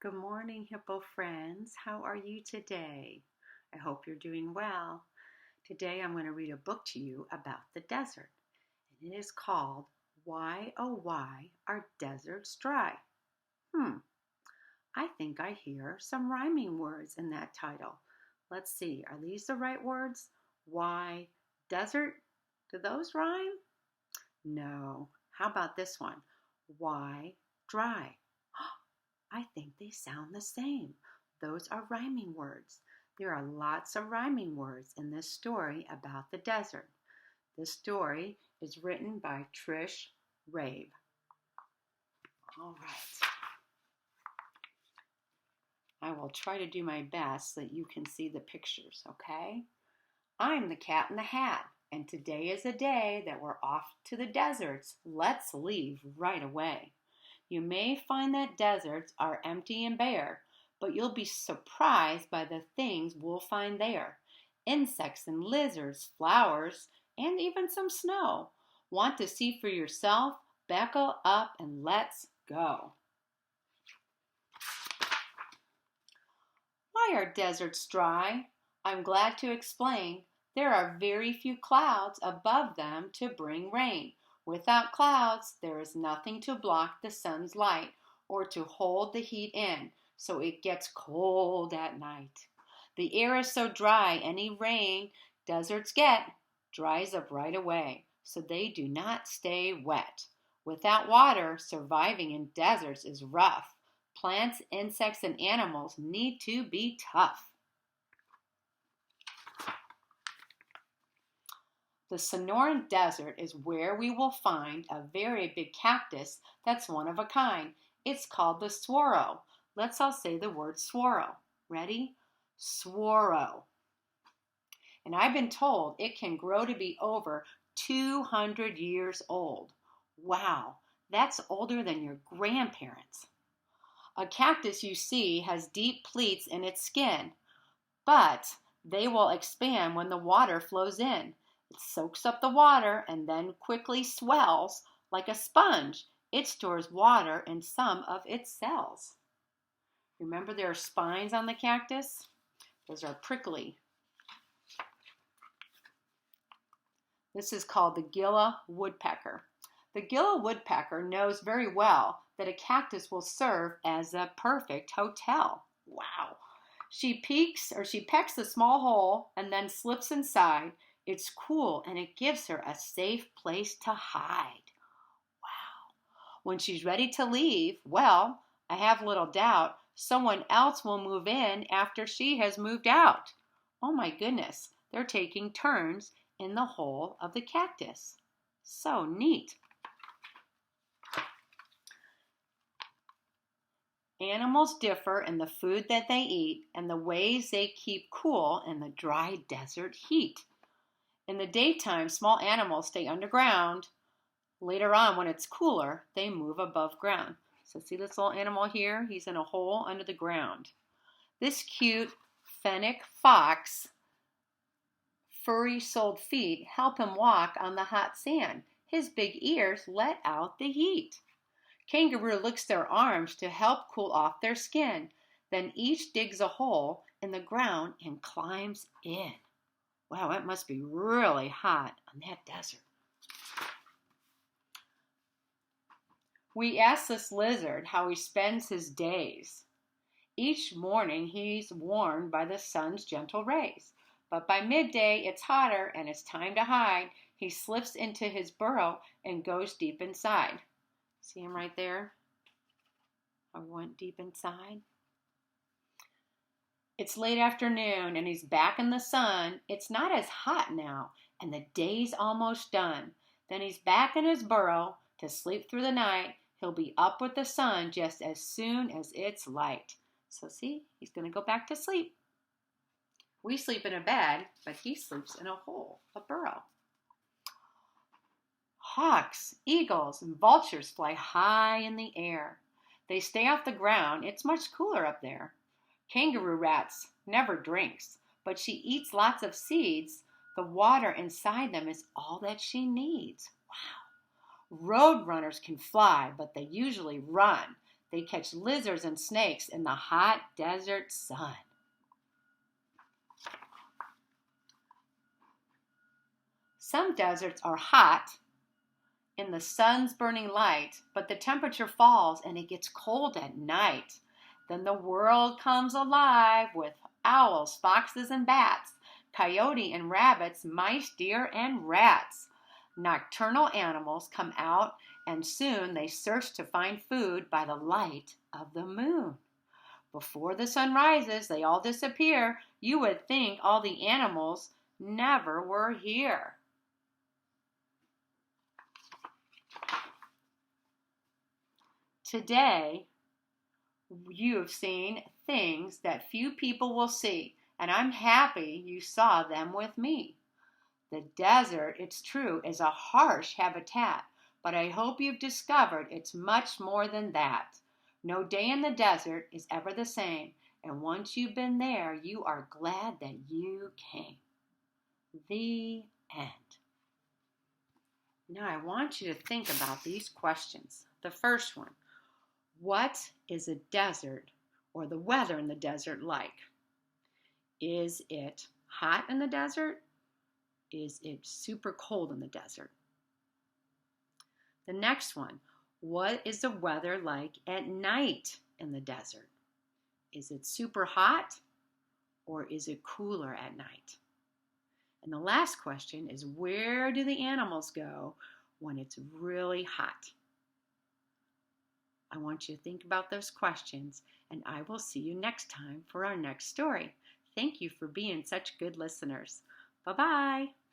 Good morning, Hippo friends. How are you today? I hope you're doing well. Today I'm going to read a book to you about the desert, and it is called Why Oh Why Are Deserts Dry? Hmm, I think I hear some rhyming words in that title. Let's see, are these the right words? Why desert? Do those rhyme? No. How about this one? Why dry? I think they sound the same. Those are rhyming words. There are lots of rhyming words in this story about the desert. This story is written by Trish Rabe. All right. I will try to do my best so that you can see the pictures, okay? I'm the Cat in the Hat, and today is a day that we're off to the deserts. Let's leave right away. You may find that deserts are empty and bare, but you'll be surprised by the things we'll find there. Insects and lizards, flowers, and even some snow. Want to see for yourself? Buckle up and let's go. Why are deserts dry? I'm glad to explain. There are very few clouds above them to bring rain. Without clouds, there is nothing to block the sun's light or to hold the heat in, so it gets cold at night. The air is so dry, any rain deserts get dries up right away, so they do not stay wet. Without water, surviving in deserts is rough. Plants, insects, and animals need to be tough. The Sonoran Desert is where we will find a very big cactus that's one of a kind. It's called the saguaro. Let's all say the word saguaro. Ready? Saguaro. And I've been told it can grow to be over 200 years old. Wow, that's older than your grandparents. A cactus, you see, has deep pleats in its skin, but they will expand when the water flows in. It soaks up the water and then quickly swells like a sponge. It stores water in some of its cells. Remember there are spines on the cactus? Those are prickly. This is called the Gila woodpecker. The Gila woodpecker knows very well that a cactus will serve as a perfect hotel. Wow. She pecks the small hole and then slips inside. It's cool and it gives her a safe place to hide. Wow. When she's ready to leave, well, I have little doubt someone else will move in after she has moved out. Oh my goodness, they're taking turns in the hole of the cactus. So neat. Animals differ in the food that they eat and the ways they keep cool in the dry desert heat. In the daytime, small animals stay underground. Later on, when it's cooler, they move above ground. So see this little animal here? He's in a hole under the ground. This cute fennec fox, furry-soled feet help him walk on the hot sand. His big ears let out the heat. Kangaroo licks their arms to help cool off their skin. Then each digs a hole in the ground and climbs in. Wow, it must be really hot on that desert. We asked this lizard how he spends his days. Each morning he's warmed by the sun's gentle rays. But by midday it's hotter and it's time to hide. He slips into his burrow and goes deep inside. See him right there? I went deep inside. It's late afternoon and he's back in the sun. It's not as hot now and the day's almost done. Then he's back in his burrow to sleep through the night. He'll be up with the sun just as soon as it's light. So see, he's going to go back to sleep. We sleep in a bed, but he sleeps in a hole, a burrow. Hawks, eagles, and vultures fly high in the air. They stay off the ground. It's much cooler up there. Kangaroo rats never drinks, but she eats lots of seeds. The water inside them is all that she needs. Wow. Road runners can fly, but they usually run. They catch lizards and snakes in the hot desert sun. Some deserts are hot in the sun's burning light, but the temperature falls and it gets cold at night. Then the world comes alive with owls, foxes, and bats, coyote and rabbits, mice, deer, and rats. Nocturnal animals come out, and soon they search to find food by the light of the moon. Before the sun rises, they all disappear. You would think all the animals never were here. Today, you've seen things that few people will see, and I'm happy you saw them with me. The desert, it's true, is a harsh habitat, but I hope you've discovered it's much more than that. No day in the desert is ever the same, and once you've been there, you are glad that you came. The end. Now I want you to think about these questions. The first one, what is a desert or the weather in the desert like? Is it hot in the desert? Is it super cold in the desert? The next one, what is the weather like at night in the desert? Is it super hot or is it cooler at night? And the last question is, where do the animals go when it's really hot? I want you to think about those questions, and I will see you next time for our next story. Thank you for being such good listeners. Bye-bye.